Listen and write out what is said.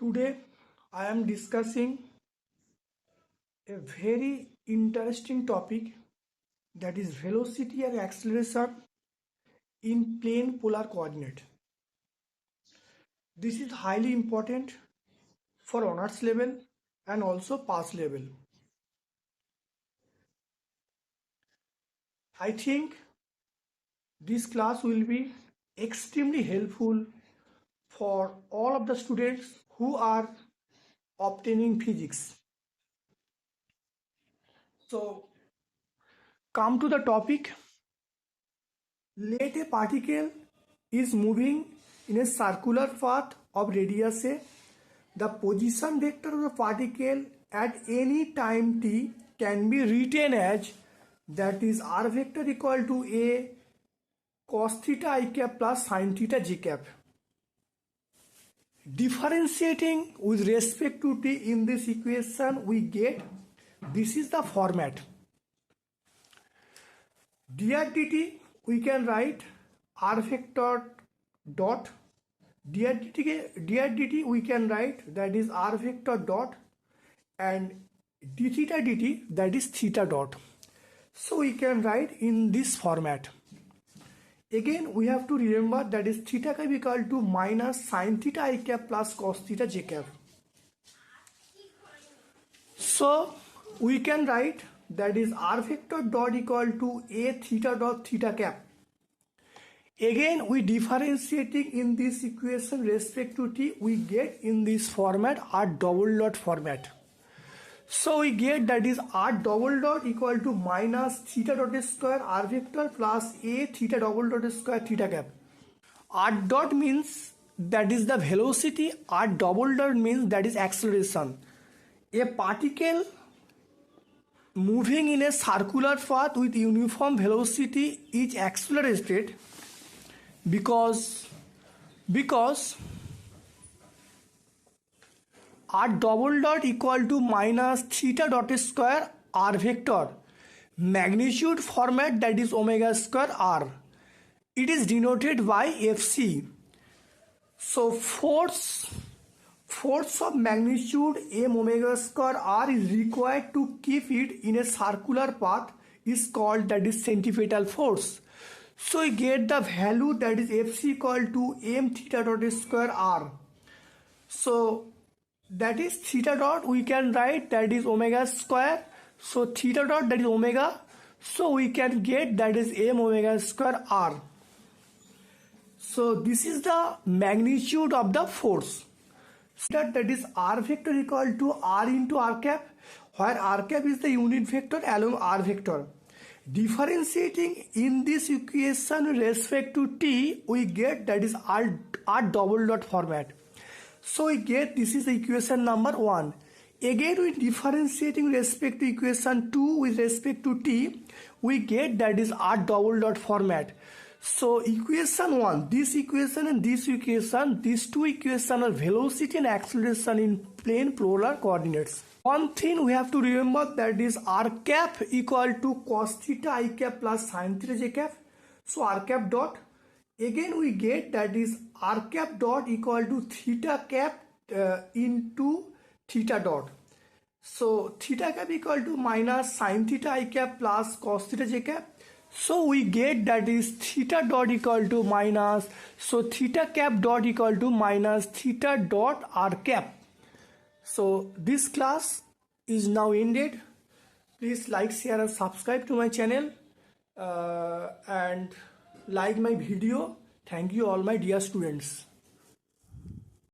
Today I am discussing a very interesting topic, that is velocity and acceleration in plane polar coordinate. This is highly important for honors level and also pass level. I think this class will be extremely helpful for all of the students who are obtaining physics. So come to the topic. Let a particle is moving in a circular path of radius a. The position vector of the particle at any time t can be written as, that is r vector equal to a cos theta I cap plus sin theta j cap. Differentiating with respect to t in this equation, we get, this is the format. dr dt we can write r vector dot dr dt we can write, that is r vector dot, and d theta dt, that is theta dot. So we can write in this format. Again we have to remember, that is theta cap equal to minus sin theta I cap plus cos theta j cap. So we can write, that is r vector dot equal to a theta dot theta cap. Again we differentiating in this equation respect to t, we get in this format, r double dot format. So we get, that is r double dot equal to minus theta dot square r vector plus a theta double dot square theta cap. R dot means that is the velocity, r double dot means that is acceleration. A particle moving in a circular path with uniform velocity is accelerated because r double dot equal to minus theta dot square r vector, magnitude format, that is omega square r. It is denoted by Fc. So force of magnitude m omega square r is required to keep it in a circular path is called, that is centripetal force. So we get the value, that is Fc equal to m theta dot square r. So that is theta dot we can write, that is omega square. So theta dot, that is omega. So we can get, that is m omega square r. So this is the magnitude of the force. That is r vector equal to r into r cap, where r cap is the unit vector along r vector. Differentiating in this equation respect to t, we get, that is r double dot format. So we get, this is the equation number 1. Again we differentiating respect to equation 2 with respect to t, we get, that is r double dot format. So equation 1, this equation and this equation, these two equations are velocity and acceleration in plane polar coordinates. One thing we have to remember, that is r cap equal to cos theta I cap plus sin theta j cap. So r cap dot, again we get, that is r cap dot equal to theta cap into theta dot. So theta cap equal to minus sin theta I cap plus cos theta j cap. So we get, that is theta dot equal to minus, so theta cap dot equal to minus theta dot r cap. So this class is now ended. Please like, share and subscribe to my channel and like my video. Thank you all my dear students.